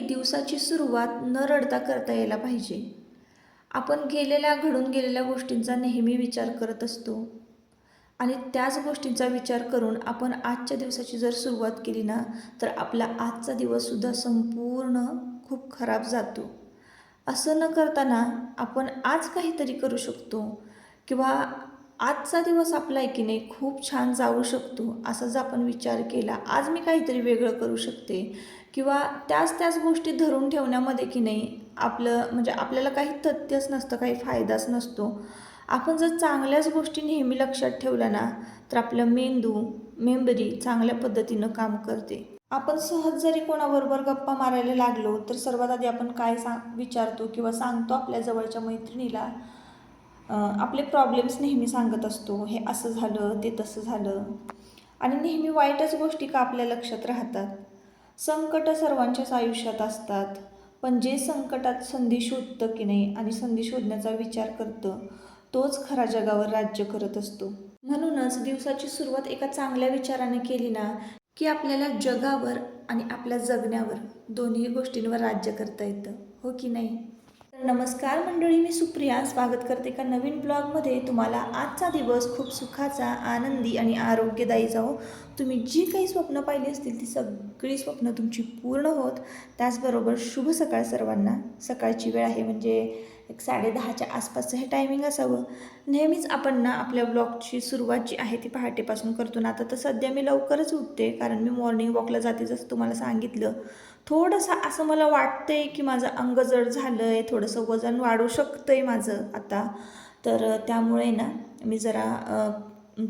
दिवसाची सुरुवात न रडता करता यायला पाहिजे. आपण घडून गेलेल्या गोष्टींचा नेहमी विचार करत असतो आणि त्याच गोष्टींचा विचार करून आपण आजच्या दिवसाची जर सुरुवात केली ना, तर आपला आजचा दिवससुद्धा संपूर्ण खूप खराब जातो. असं न करताना आपण आज काहीतरी करू शकतो किंवा आजचा दिवस आपला आहे की नाही खूप छान जाऊ शकतो, असा जर आपण विचार केला, आज मी काहीतरी वेगळं करू शकते किंवा त्याच गोष्टी धरून ठेवण्यामध्ये की नाही आपलं म्हणजे आपल्याला काही तथ्यच नसतं, काही फायदाच नसतो. आपण जर चांगल्याच गोष्टी नेहमी लक्षात ठेवल्या ना, तर आपलं मेमरी चांगल्या पद्धतीनं काम करते. आपण सहज जरी कोणाबरोबर गप्पा मारायला लागलो, तर सर्वात आधी आपण काय विचारतो किंवा सांगतो आपल्या जवळच्या मैत्रिणीला, आपले प्रॉब्लेम्स नेहमी सांगत असतो. हे असं झालं, ते तसं झालं आणि नेहमी वाईटच गोष्टी का आपल्या लक्षात राहतात. संकट सर्वांच्याच आयुष्यात असतात, पण जे संकटात संधी शोधतं की नाही आणि संधी शोधण्याचा विचार करतं, तोच खरा जगावर राज्य करत असतो. म्हणूनच दिवसाची सुरुवात एका चांगल्या विचाराने केली ना, की आपल्याला जगावर आणि आपल्या जगण्यावर दोन्ही गोष्टींवर राज्य करता येतं, हो की नाही? नमस्कार मंडळी, मी सुप्रिया स्वागत करते एका नवीन ब्लॉगमध्ये. तुम्हाला आजचा दिवस खूप सुखाचा, आनंदी आणि आरोग्यदायी जाओ. तुम्ही जी काही स्वप्न पाहिली असतील ती सगळी स्वप्न तुमची पूर्ण होत. त्याचबरोबर शुभ सकाळ सर्वांना. सकाळची वेळ आहे म्हणजे एक 10:30च्या आसपासचं हे टायमिंग असावं. नेहमीच आपण ना आपल्या ब्लॉगची सुरुवात जी आहे ती पहाटेपासून करतो ना. आता तर सध्या मी लवकरच उठते कारण मी मॉर्निंग वॉकला जाते, जसं तुम्हाला सांगितलं. थोडंसं असं मला वाटतं आहे की माझं अंग जड झालं आहे, थोडंसं वजन वाढू शकतं आहे माझं आता. तर त्यामुळे ना मी जरा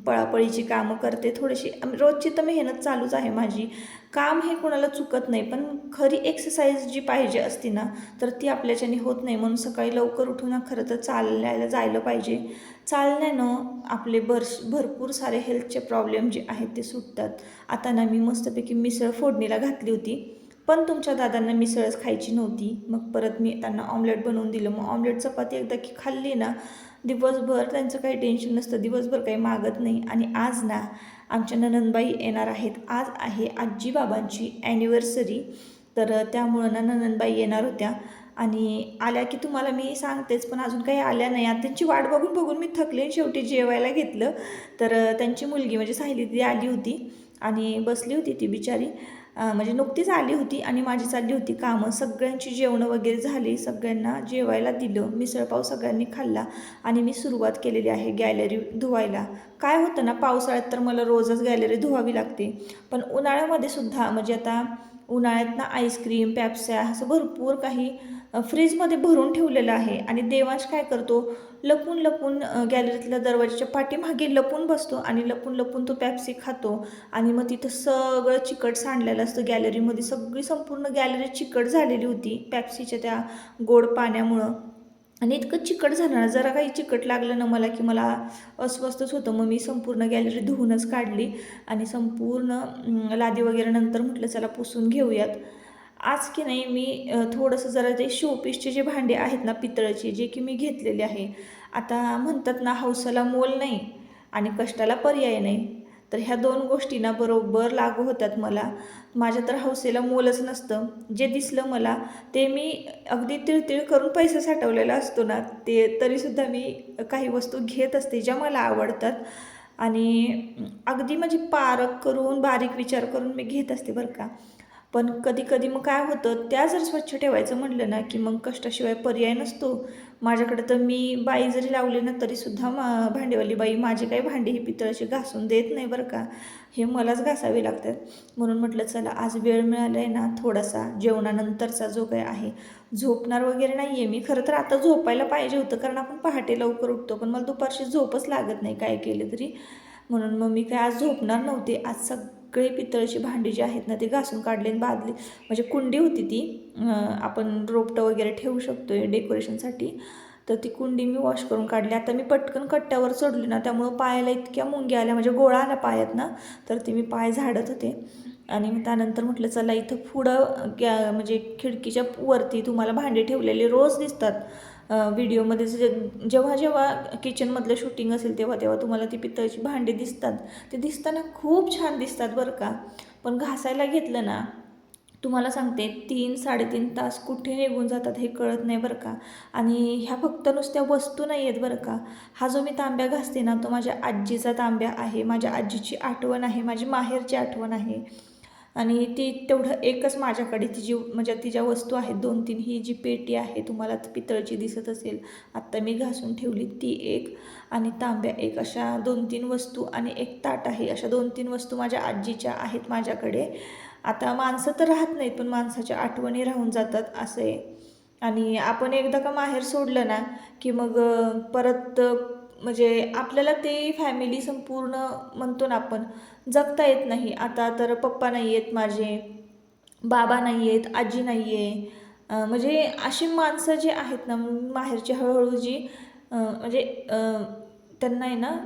पळापळीची कामं करते थोडीशी. रोजची तर मेहनत चालूच आहे माझी. काम हे कोणाला चुकत नाही, पण खरी एक्सरसाइज जी पाहिजे असती ना, तर ती आपल्याच्याने होत नाही. म्हणून सकाळी लवकर उठून ना खरं तर चालायला जायला पाहिजे. चालण्यानं आपले भरपूर सारे हेल्थचे प्रॉब्लेम जे आहेत ते सुटतात. आता ना मी मस्तपैकी मिसळ फोडणीला घातली होती, पण तुमच्या दादांना मिसळच खायची नव्हती. मग परत मी त्यांना ऑमलेट बनवून दिलं. मग ऑमलेट चपाती एकदा की खाल्ली ना, दिवसभर त्यांचं काही टेन्शन नसतं, दिवसभर काही मागत नाही. आणि आज ना आमच्या नणंदबाई येणार आहेत. आज आहे आजीबाबांची ॲनिव्हर्सरी, तर त्यामुळं ना नणंदबाई येणार होत्या आणि आल्या की तुम्हाला मी सांगतेच, पण अजून काही आल्या नाही. आता त्यांची वाट बघून बघून मी थकले, शेवटी जेवायला घेतलं. तर त्यांची मुलगी म्हणजे सायली ती आली होती आणि बसली होती ती बिचारी, म्हणजे नुकतीच आली होती आणि माझी चालली होती कामं. सगळ्यांची जेवणं वगैरे झाली, सगळ्यांना जेवायला दिलं, मिसळपाव सगळ्यांनी खाल्ला आणि मी सुरुवात केलेली आहे गॅलरी धुवायला. काय होतं ना, पावसाळ्यात तर मला रोजच गॅलरी धुवावी लागते, पण उन्हाळ्यामध्ये सुद्धा म्हणजे आता उन्हाळ्यात ना आईस्क्रीम, पेप्स्या असं भरपूर काही फ्रीजमध्ये भरून ठेवलेलं आहे. आणि देवांश काय करतो, लपून लपून गॅलरीतल्या दरवाजाच्या पाठीमागे लपून बसतो आणि लपून लपून तो पेप्सी खातो आणि मग तिथं सगळं चिकट सांडलेलं असतं गॅलरीमध्ये. संपूर्ण गॅलरी चिकट झालेली होती पेप्सीच्या त्या गोड पाण्यामुळं. आणि इतकं चिकट झालं ना, जरा काही चिकट लागलं ना मला की मला अस्वस्थच होतं. मग मी संपूर्ण गॅलरी धुवूनच काढली आणि संपूर्ण लादी वगैरे नंतर म्हटलं चला पुसून घेऊयात. आज की नाही मी थोडंसं जरा ते शोपीसचे जे भांडे आहेत ना पितळेचे, जे की मी घेतलेले आहे. आता म्हणतात ना, हौसाला मोल नाही आणि कष्टाला पर्याय नाही. तर ह्या दोन गोष्टी ना बरोबर लागू होतात मला. माझ्या तर हौसेला मोलच नसतं. जे दिसलं मला ते मी अगदी तिळतिळ करून पैसा साठवलेला असतो ना, ते तरीसुद्धा मी काही वस्तू घेत असते ज्या मला आवडतात आणि अगदी म्हणजे पारख करून बारीक विचार करून मी घेत असते बरं का. पण कधी कधी मग काय होतं, त्या जर स्वच्छ ठेवायचं म्हटलं ना की मग कष्टाशिवाय पर्याय नसतो. माझ्याकडे तर मी बाई जरी लावली ना तरीसुद्धा भांडेवाली बाई माझी काही भांडी ही पितळाची घासून देत नाही बरं का, हे मलाच घासावे लागतात. म्हणून म्हटलं चला आज वेळ मिळाला आहे ना थोडासा जेवणानंतरचा जो काही आहे, झोपणार वगैरे नाही आहे मी. खरं तर आता झोपायला पाहिजे होतं कारण आपण पहाटे लवकर उठतो, पण मला दुपारची झोपच लागत नाही काय केलं तरी. म्हणून मग मी काय आज झोपणार नव्हते. आज सगळे पितळची भांडी जी आहेत ना ती घासून काढली आणि बादली म्हणजे कुंडी होती ती, आपण रोपटं वगैरे ठेवू शकतो आहे डेकोरेशनसाठी, तर ती कुंडी मी वॉश करून काढली. आता मी पटकन कट्ट्यावर चढली ना त्यामुळं पायाला इतक्या मुंग्या आल्या, म्हणजे गोळा आला पायात ना, तर ती मी पाय झाडत होते. आणि मग त्यानंतर म्हटलं चला इथं पुढं म्हणजे खिडकीच्या वरती तुम्हाला भांडी ठेवलेले रोज दिसतात व्हिडिओमध्ये. जेव्हा जेव्हा किचनमधलं शूटिंग असेल तेव्हा तेव्हा तुम्हाला ती पितळची भांडी दिसतात. ते दिसताना खूप छान दिसतात बरं का, पण घासायला घेतलं ना तुम्हाला सांगते 3-3.5 तास कुठे निघून जातात हे कळत नाही बरं का. आणि ह्या फक्त नुसत्या वस्तू नाही आहेत बरं का. हा जो मी तांब्या घासते ना तो माझ्या आजीचा तांब्या आहे, माझ्या आजीची आठवण आहे, माझी माहेरची आठवण आहे. आणि ती तेवढं एकच माझ्याकडे तिची म्हणजे तिच्या वस्तू आहेत 2-3. ही जी पेटी आहे तुम्हाला पितळची दिसत असेल आत्ता मी घासून ठेवली ती एक, आणि तांब्या एक, अशा 2-3 वस्तू आणि एक ताट आहे, अशा 2-3 वस्तू माझ्या आजीच्या आहेत माझ्याकडे. आता माणसं तर राहत नाहीत पण माणसाच्या आठवणी राहून जातात असं आहे. आणि आपण एकदा का माहेर सोडलं ना की मग परत म्हणजे आपल्याला ते फॅमिली संपूर्ण म्हणतो ना आपण जगता येत नाही. आता तर पप्पा नाही आहेत माझे, बाबा नाही आहेत, आजी नाही आहे, म्हणजे अशी माणसं जी आहेत ना माहेरची हळूहळू जी म्हणजे त्यांना आहे ना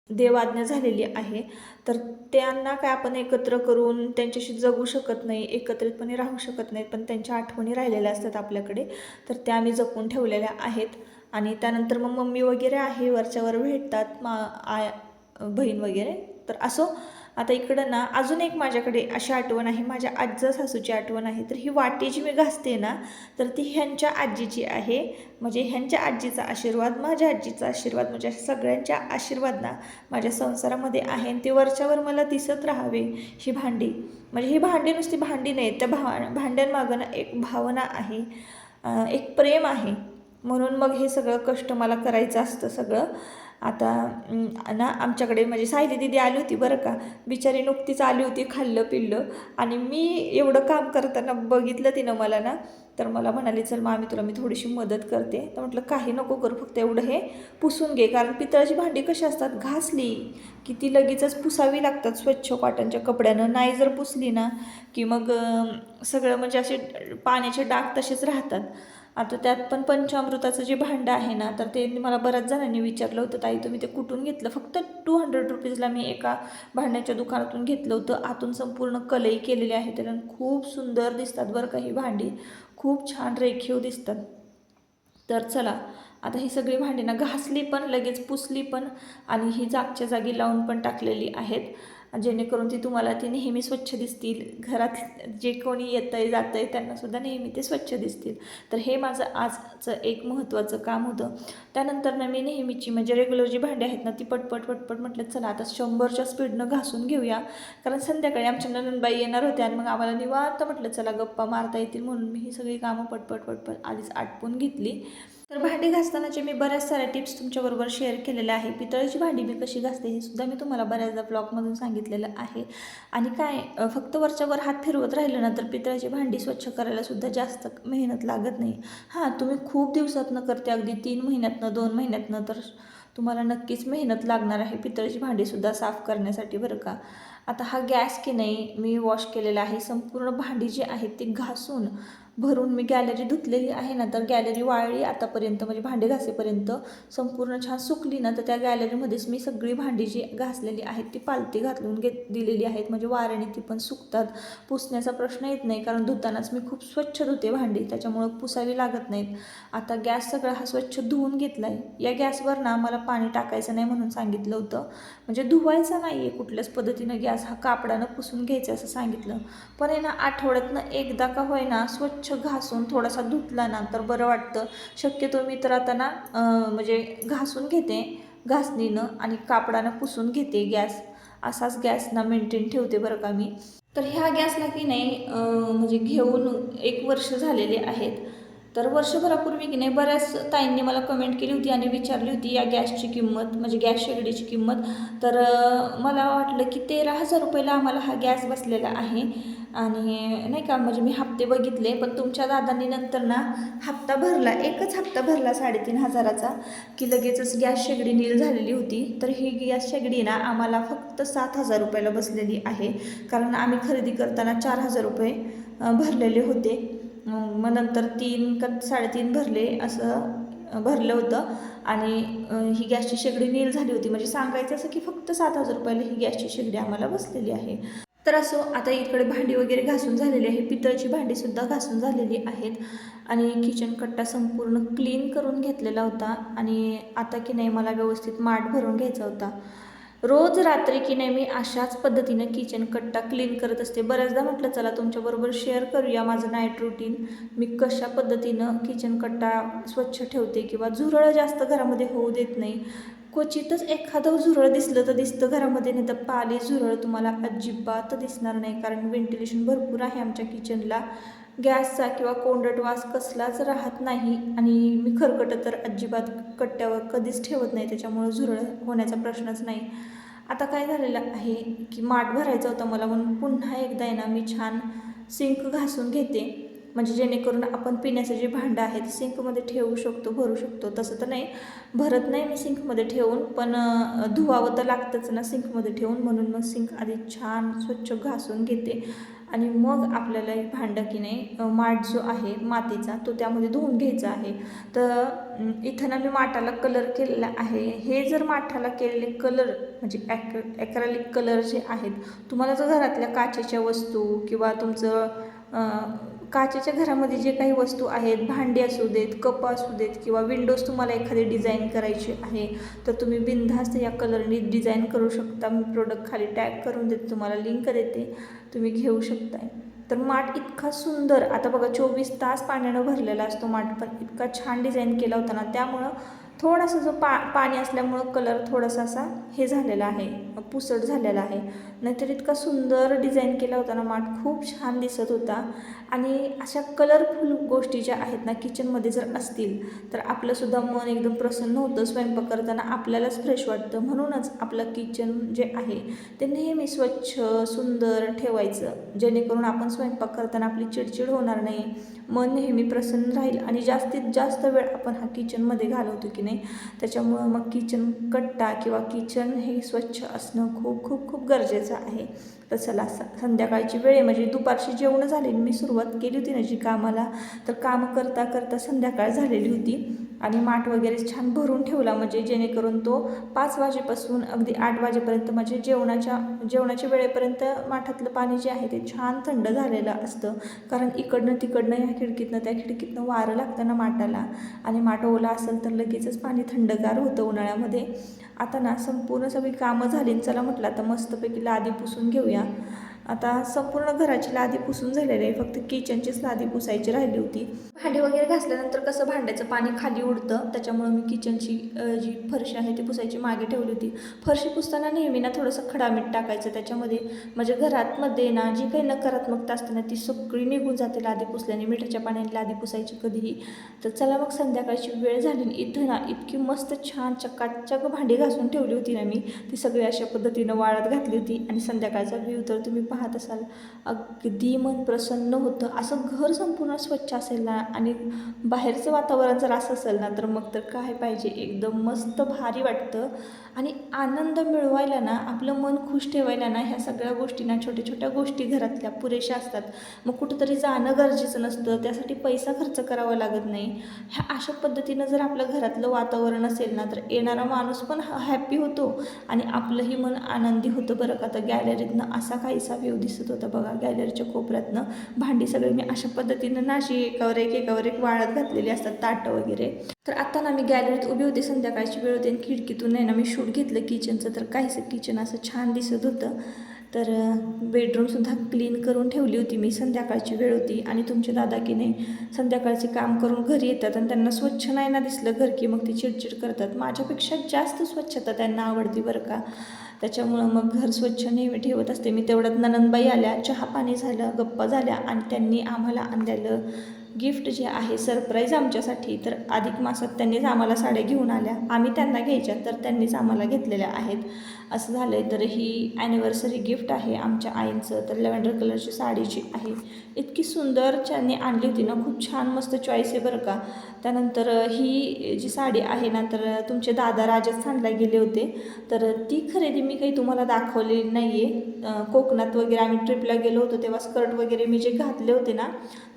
देवाज्ञा झालेली आहे, तर त्यांना काय आपण एकत्र करून त्यांच्याशी जगू शकत नाही, एकत्रितपणे राहू शकत नाहीत, पण त्यांच्या आठवणी राहिलेल्या असतात आपल्याकडे, तर त्या आम्ही जपून ठेवलेल्या आहेत. आणि त्यानंतर मग मम्मी वगैरे आहे वरच्यावर भेटतात बहीण वगैरे, तर असो. आता इकडं ना अजून एक माझ्याकडे अशी आठवण आहे, माझ्या आज्जा सासूची आठवण आहे. तर ही वाटी जी मी घासते ना तर ती ह्यांच्या आजीची आहे, म्हणजे ह्यांच्या आजीचा आशीर्वाद, माझ्या आजीचा आशीर्वाद, म्हणजे सगळ्यांच्या आशीर्वाद ना माझ्या संसारामध्ये आहे. आणि ते वरच्यावर मला दिसत राहावे ही भांडी, म्हणजे ही भांडी नुसती भांडी नाही, त्या भांड्यांमागं ना एक भावना आहे, एक प्रेम आहे. म्हणून मग हे सगळं कष्ट मला करायचं असतं सगळं. आता ना आमच्याकडे म्हणजे सायली दीदी आली होती बरं का, बिचारी नुकतीच आली होती, खाल्लं पिल्लं, आणि मी एवढं काम करताना बघितलं तिनं मला ना, तर मला म्हणाली चल मामी तुला मी थोडीशी मदत करते. तर म्हटलं काही नको करू, फक्त एवढं हे पुसून घे, कारण पितळाची भांडी कशी असतात घासली की ती लगेचच पुसावी लागतात स्वच्छ कॉटनच्या कपड्यानं. नाही जर पुसली ना की मग सगळं म्हणजे असे पाण्याचे डाग तसेच राहतात. आता त्यात पण पंचामृताचं जे भांडं आहे ना, तर ते मला बऱ्याच जणांनी विचारलं होतं ताई तुम्ही ते कुठून घेतलं. फक्त 200 रुपीजला मी एका भांड्याच्या दुकानातून घेतलं होतं. आतून संपूर्ण कलई केलेली आहे त्याला, खूप सुंदर दिसतात बरं का ही भांडी, खूप छान रेखीव दिसतात. तर चला आता ही सगळी भांडी ना घासली पण लगेच पुसली पण, आणि ही जागच्या जागी लावून पण टाकलेली आहेत, जेणेकरून ती तुम्हाला ती नेहमी स्वच्छ दिसतील. घरात जे कोणी येतं आहे जातं आहे त्यांनासुद्धा नेहमी ते स्वच्छ दिसतील. तर हे माझं आजचं एक महत्त्वाचं काम होतं. त्यानंतर ना मी नेहमीची म्हणजे रेग्युलर जी भांडी आहेत ना ती पटपट पटपट म्हटलं चला आता 100च्या स्पीडनं घासून घेऊया, कारण संध्याकाळी आमच्या नणंदबाई येणार होत्या आणि मग आम्हाला निवांत म्हटलं चला गप्पा मारता येतील, म्हणून मी ही सगळी कामं पटपट पटपट आधीच आटपून घेतली. तर भांडी घासतानाचे मी बऱ्याच साऱ्या टिप्स तुमच्याबरोबर शेअर केलेल्या आहे. पितळेची भांडी मी कशी घासते हे सुद्धा मी तुम्हाला बऱ्याचदा ब्लॉगमधून सांगितलेलं आहे. आणि काय फक्त वरच्या वर हात फिरवत राहिलं ना तर पितळेची भांडी स्वच्छ करायला सुद्धा जास्त मेहनत लागत नाही. हां तुम्ही खूप दिवसातनं करते, अगदी 3 महिन्यातनं 2 महिन्यातनं, तर तुम्हाला नक्कीच मेहनत लागणार आहे पितळेची भांडीसुद्धा साफ करण्यासाठी बरं का. आता हा गॅस की नाही मी वॉश केलेला आहे, संपूर्ण भांडी जी आहेत ती घासून भरून मी गॅलरी धुतलेली आहे ना, तर गॅलरी वाळली आतापर्यंत, म्हणजे भांडी घासेपर्यंत संपूर्ण छान सुकली ना, तर त्या गॅलरीमध्येच मी सगळी भांडी जी घासलेली आहेत ती पालती घालून दिलेली आहेत, म्हणजे वाऱ्याने ती पण सुकतात. पुसण्याचा प्रश्न येत नाही कारण धुतानाच मी खूप स्वच्छ धुते भांडी, त्याच्यामुळं पुसावी लागत नाहीत. आता गॅस सगळा हा स्वच्छ धुवून घेतला आहे. या गॅसवर ना मला पाणी टाकायचं नाही म्हणून सांगितलं होतं, म्हणजे धुवायचं नाही आहे कुठल्याच पद्धतीनं गॅस, हा कापडानं पुसून घ्यायचं असं सांगितलं. पण आहे ना आठवड्यातनं एकदा का होईना स्वच्छ घासून थोडासा धुतला ना तर बरं वाटतं. शक्यतो मी तर आता ना म्हणजे घासून घेते घासणीनं आणि कापडानं पुसून घेते गॅस, असाच गॅस ना मेंटेन ठेवते बरं का मी. तर ह्या गॅसला की नाही म्हणजे घेऊन 1 वर्ष झालेले आहेत. तर वर्षभरापूर्वी की नाही बऱ्याच ताईंनी मला कमेंट केली होती आणि विचारली होती या गॅसची किंमत, म्हणजे गॅस शेगडीची किंमत. तर मला वाटलं की 13,000 रुपयाला आम्हाला हा गॅस बसलेला आहे. आणि नाही का, म्हणजे मी हप्ते बघितले, पण तुमच्या दादांनी नंतर ना हप्ता भरला, एकच हप्ता भरला 3,500चा, की लगेचच गॅस शेगडी नील झालेली होती. तर ही गॅस शेगडी ना आम्हाला फक्त 7,000 रुपयाला बसलेली आहे. कारण आम्ही खरेदी करताना 4,000 रुपये भरलेले होते. मग नंतर 3 का 3.5 भरले असं भरलं होतं. आणि ही गॅसची शेगडी नील झाली होती. म्हणजे सांगायचं असं की फक्त 7,000 रुपयाला ही गॅसची शेगडी आम्हाला बसलेली आहे. तर असो, आता इकडे भांडी वगैरे घासून झालेली आहे, पितळची भांडीसुद्धा घासून झालेली आहेत. आणि किचन कट्टा संपूर्ण क्लीन करून घेतलेला होता. आणि आता की नाही मला व्यवस्थित माठ भरून घ्यायचा होता. रोज रात्री की नाही मी अशाच पद्धतीनं किचन कट्टा क्लीन करत असते. बऱ्याचदा म्हटलं चला तुमच्याबरोबर शेअर करूया माझं नाईट रुटीन, मी कशा पद्धतीनं किचन कट्टा स्वच्छ ठेवते किंवा झुरळ जास्त घरामध्ये होऊ देत नाही. क्वचितच एखादं झुरळ दिसलं तर दिसतं घरामध्ये, नाही तर पाली झुरळ तुम्हाला अजिबात दिसणार नाही. कारण व्हेंटिलेशन भरपूर आहे आमच्या किचनला, गॅसचा किंवा कोंडट वास कसलाच राहत नाही. आणि मी खरकटं तर अजिबात कट्ट्यावर कधीच ठेवत नाही, त्याच्यामुळं झुरळ होण्याचा प्रश्नच नाही. आता काय झालेलं आहे की माठ भरायचा होता मला, म्हणून पुन्हा एकदा आहे ना मी छान सिंक घासून घेते. म्हणजे जेणेकरून आपण पिण्याचं जे भांडं आहे ते सिंकमध्ये ठेवू शकतो, भरू शकतो. तसं तर नाही भरत नाही मी सिंकमध्ये ठेवून, पण धुवावं तर लागतंच ना सिंकमध्ये ठेवून, म्हणून मग सिंक आधी छान स्वच्छ घासून घेते. आणि मग आपल्याला एक भांडं की नाही माठ जो आहे मातीचा तो त्यामध्ये धुवून घ्यायचा आहे. तर इथं ना मी माठाला कलर केलेला आहे. हे जर माठाला केलेले कलर म्हणजे ॲक्रेलिक कलर जे आहेत, तुम्हाला जर घरातल्या काचेच्या वस्तू किंवा तुमचं काचेच्या घरामध्ये जे काही वस्तू आहेत, भांडी असू देत, कप असू देत, किंवा विंडोज तुम्हाला एखादी डिझाईन करायची आहे तर तुम्ही बिनधास्त या कलरनी डिझाईन करू शकता. मी प्रोडक्ट खाली टॅग करून देते, तुम्हाला लिंक देते, तुम्ही घेऊ शकताय. तर माठ इतका सुंदर, आता बघा 24 तास पाण्यानं भरलेला असतो माठ, पण इतका छान डिझाईन केला होता ना, त्यामुळं थोडासा जो पाणी असल्यामुळं कलर थोडासा असा हे झालेला आहे, पुसट झालेला आहे. नाहीतर इतका सुंदर डिझाईन केला होता ना माठ, खूप छान दिसत होता. आणि अशा कलरफुल गोष्टी ज्या आहेत ना किचनमध्ये जर असतील तर आपलंसुद्धा मन एकदम प्रसन्न होतं. स्वयंपाक करताना आपल्यालाच फ्रेश वाटतं. म्हणूनच आपलं किचन जे आहे ते नेहमी स्वच्छ सुंदर ठेवायचं, जेणेकरून आपण स्वयंपाक करताना आपली चिडचिड होणार नाही, मन नेहमी प्रसन्न राहील. आणि जास्तीत जास्त वेळ आपण हा किचनमध्ये घालवतो की नाही, त्याच्यामुळं मग किचन कट्टा किंवा किचन हे स्वच्छ असणं खूप खूप खूप गरजेचं आहे. तर चला, संध्याकाळची वेळ आहे, म्हणजे दुपारची जेवणं झाली, मी सुरुवात केली होती ना जी कामाला, तर काम करता करता संध्याकाळ झालेली होती. आणि माठ वगैरे छान भरून ठेवला, म्हणजे जेणेकरून तो 5 वाजेपासून अगदी 8 वाजेपर्यंत, म्हणजे जेवणाच्या वेळेपर्यंत माठातलं पाणी जे आहे ते छान थंड झालेलं असतं. कारण इकडनं तिकडनं ह्या खिडकीतनं त्या खिडकीतनं वारं लागतं ना माठाला, आणि माठ ओला असेल तर लगेचच पाणी थंडगार होतं उन्हाळ्यामध्ये. आता ना संपूर्ण सगळी कामं झाली, चला म्हटलं आता मस्तपैकी लादी पुसून घेऊया. आता संपूर्ण घराची लादी पुसून झालेली आहे, फक्त किचनचीच लादी पुसायची राहिली होती. भांडी वगैरे घासल्यानंतर कसं भांड्याचं पाणी खाली उडतं, त्याच्यामुळं मी किचनची जी फरशी आहे ती पुसायची मागे ठेवली होती. फरशी पुसताना नेहमी ना थोडंसं खडा मीठ टाकायचं त्याच्यामध्ये, म्हणजे घरातमध्ये ना जी काही नकारात्मकता असते ना ती सगळी निघून जाते लादी पुसल्याने. मिठाच्या पाण्याने लादी पुसायची कधीही. तर चला मग संध्याकाळची वेळ झाली, इथं ना इतकी मस्त छान चकाचक भांडी घासून ठेवली होती ना मी, ती सगळी अशा पद्धतीनं वाळत घातली होती. आणि संध्याकाळचा व्ह्यू तर तुम्ही पाहत असाल, अगदी मन प्रसन्न होतं. असं घर संपूर्ण स्वच्छ असेल ना आणि बाहेरचं वातावरण जर असं असेल ना तर मग तर काय पाहिजे, एकदम मस्त भारी वाटतं. आणि आनंद मिळवायला ना, आपलं मन खुश ठेवायला ना, ह्या सगळ्या गोष्टी ना, छोट्या छोट्या गोष्टी घरातल्या पुरेशा असतात. मग कुठंतरी जाणं गरजेचं नसतं, त्यासाठी पैसा खर्च करावा लागत नाही. ह्या अशा पद्धतीनं जर आपलं घरातलं वातावरण असेल ना तर येणारा माणूस पण हॅपी होतो आणि आपलंही मन आनंदी होतं. बरं का, तर गॅलरीतनं असा काहीसा व्ह्यू दिसत होता बघा. गॅलरीच्या कोपऱ्यातनं भांडी सगळी मी अशा पद्धतीनं ना अशी एकावर एक वाळत घातलेली असतात, ताटं वगैरे. तर आता ना मी गॅलरीत उभी होती, संध्याकाळची वेळ होती, आणि खिडकीतून आहे ना मी शूट घेतलं किचनचं. तर काहीसं किचन असं छान दिसत होतं. तर बेडरूमसुद्धा क्लीन करून ठेवली होती मी. संध्याकाळची वेळ होती आणि तुमचे दादा की नाही संध्याकाळचे काम करून घरी येतात आणि त्यांना स्वच्छ नाही ना दिसलं घर की मग ते चिडचिड करतात. माझ्यापेक्षा जास्त स्वच्छता त्यांना आवडती बरं का. त्याच्यामुळं मग घर स्वच्छ नेहमी ठेवत असते मी. तेवढ्यात नणंदबाई आल्या, चहा पाणी झालं, गप्पा झाल्या आणि त्यांनी आम्हाला आणलेलं गिफ्ट जे आहे सरप्राईज आमच्यासाठी. तर अधिक मासात त्यांनीच आम्हाला साड्या घेऊन आल्या, आम्ही त्यांना घ्यायच्या तर त्यांनीच आम्हाला घेतलेल्या आहेत असं झालं आहे. तर ही ॲनिव्हर्सरी गिफ्ट आहे आमच्या आईंचं. तर लॅव्हेंडर कलरची साडीची आहे, इतकी सुंदर त्यांनी आणली होती ना, खूप छान मस्त चॉईस आहे बरं का. त्यानंतर ही जी साडी आहे ना, तर तुमचे दादा राजस्थानला गेले होते तर ती खरेदी मी काही तुम्हाला दाखवलेली नाही आहे. कोकणात वगैरे आम्ही ट्रिपला गेलो होतो तेव्हा स्कर्ट वगैरे मी जे घातले होते ना,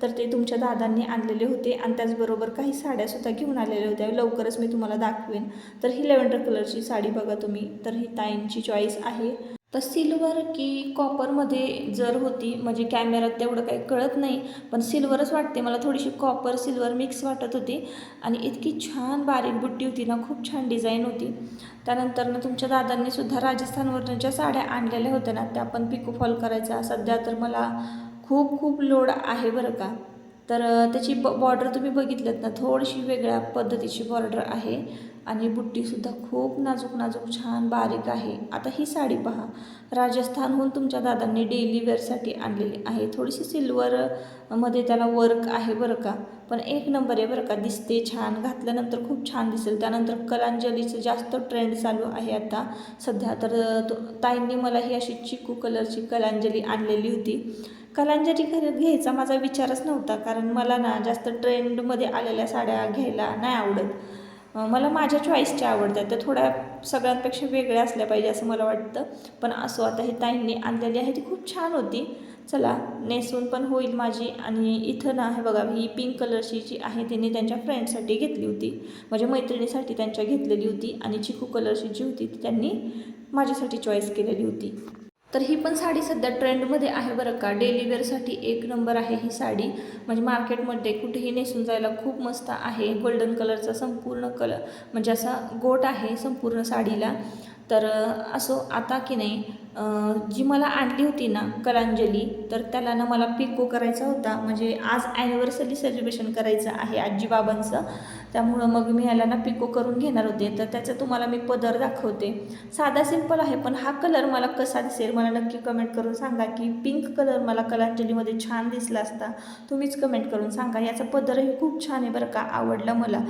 तर ते तुमच्या दादांनी आणलेले होते आणि त्याचबरोबर काही साड्यासुद्धा घेऊन आलेल्या होत्या. लवकरच मी तुम्हाला दाखवेन. तर ही लॅव्हेंडर कलरची साडी बघा तुम्ही. तर ही ताईंची चॉईस आहे. तर सिल्वर की कॉपरमध्ये जर होती म्हणजे कॅमेऱ्यात तेवढं काही कळत नाही, पण सिल्वरच वाटते मला. थोडीशी कॉपर सिल्वर मिक्स वाटत होती आणि इतकी छान बारीक बुट्टी होती ना, खूप छान डिझाईन होती. त्यानंतर ना तुमच्या दादांनी सुद्धा राजस्थानवरून ज्या साड्या आणलेल्या होत्या ना, त्या पण पिको फॉल करायचा. सध्या तर मला खूप खूप लोड आहे बरं का. तर त्याची बॉर्डर तुम्ही बघितलं ना, थोडीशी वेगळ्या पद्धतीची बॉर्डर आहे आणि बुट्टीसुद्धा खूप नाजूक नाजूक छान बारीक आहे. आता ही साडी पहा, राजस्थानहून तुमच्या दादांनी डेली वेअरसाठी आणलेली आहे. थोडीशी सिल्वर मध्ये त्याला वर्क आहे बरं का, पण एक नंबर आहे बरं का. दिसते छान, घातल्यानंतर खूप छान दिसेल. त्यानंतर कलांजलीचं जास्त ट्रेंड चालू आहे आता सध्या. तर ताईंनी मला ही अशी चिकू कलरची कलांजली आणलेली होती. कलांजली घ्यायचा माझा विचारच नव्हता, कारण मला ना जास्त ट्रेंडमध्ये आलेल्या साड्या घ्यायला नाही आवडत. मला माझ्या चॉईसच्या आवडतात, त्या थोड्या सगळ्यांपेक्षा वेगळ्या असल्या पाहिजे असं मला वाटतं. पण असो, आता ही ताईंनी आणलेली आहे ती खूप छान होती. चला नेसून पण होईल माझी. आणि इथं ना हे बघा, ही पिंक कलरची जी आहे तिने त्यांच्या फ्रेंडसाठी घेतली होती, म्हणजे मैत्रिणीसाठी त्यांच्या घेतलेली होती. आणि चिकू कलरची जी होती ती त्यांनी माझ्यासाठी चॉईस केलेली होती. तर ही पण साडी सध्या ट्रेंडमध्ये आहे बरं का. डेली वेअरसाठी एक नंबर आहे ही साडी, म्हणजे मार्केटमध्ये कुठेही नेसून जायला खूप मस्त आहे. गोल्डन कलरचा संपूर्ण कलर म्हणजे असा गोट आहे संपूर्ण साडीला. तर असो, आता की नाही जी मला आणली होती ना कलांजली, तर त्याला ना मला पिको करायचा होता. म्हणजे आज ॲनिव्हर्सरी सेलिब्रेशन करायचं आहे आजीबाबांचं, त्यामुळं मग मी ह्याला ना पिको करून घेणार होते. तर त्याचं तुम्हाला मी पदर दाखवते. साधा सिंपल आहे, पण हा कलर मला कसा दिसेल मला नक्की कमेंट करून सांगा, की पिंक कलर मला कलांजलीमध्ये छान दिसला असता. तुम्हीच कमेंट करून सांगा. याचा पदरही खूप छान आहे बरं का, आवडला मला.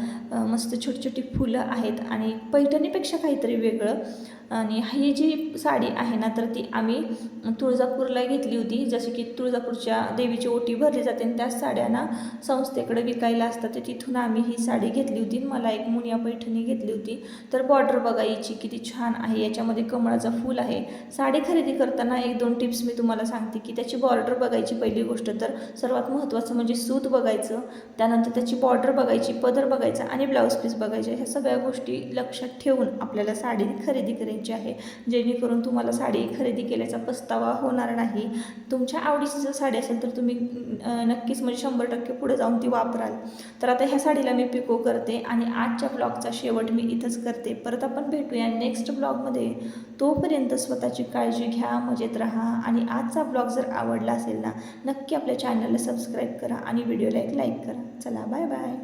मस्त छोटी छोटी फुलं आहेत आणि पैठणीपेक्षा काहीतरी वेगळं. आणि ही जी साडी आहे ना, तर ती आम्ही तुळजापूरला घेतली होती. जसे की तुळजापूरच्या देवीची ओटी भरली जाते आणि त्याच साड्या ना संस्थेकडे विकायला असतात, तर तिथून आम्ही ही साडी घेतली होती. मला एक मुनिया पैठणी घेतली होती. तर बॉर्डर बघा याची किती छान आहे, याच्यामध्ये कमळाचं फूल आहे. साडी खरेदी करताना एक दोन टिप्स मी तुम्हाला सांगते, की त्याची बॉर्डर बघायची पहिली गोष्ट. तर सर्वात महत्त्वाचं म्हणजे सूत बघायचं, त्यानंतर त्याची बॉर्डर बघायची, पदर बघायचा आणि ब्लाऊज पीस बघायचे. ह्या सगळ्या गोष्टी लक्षात ठेवून आपल्याला साडी खरेदी करायची आहे, जेणेकरून तुम्हाला साडी खरेदी केल्याचा पस्तावा होणार नाही. तुमच्या आवडीची जर साडी असेल तर तुम्ही नक्कीच म्हणजे 100% पुढे जाऊन ती वापराल. तर आता ह्या साडीला मी पिको करते आणि आजच्या ब्लॉगचा शेवट मी इथंच करते. परत आपण भेटूया नेक्स्ट ब्लॉगमध्ये. तोपर्यंत स्वतःची काळजी घ्या, मजेत राहा. आणि आजचा ब्लॉग जर आवडला असेल ना, नक्की आपल्या चॅनलला सबस्क्राईब करा आणि व्हिडिओला एक लाईक करा. चला बाय बाय.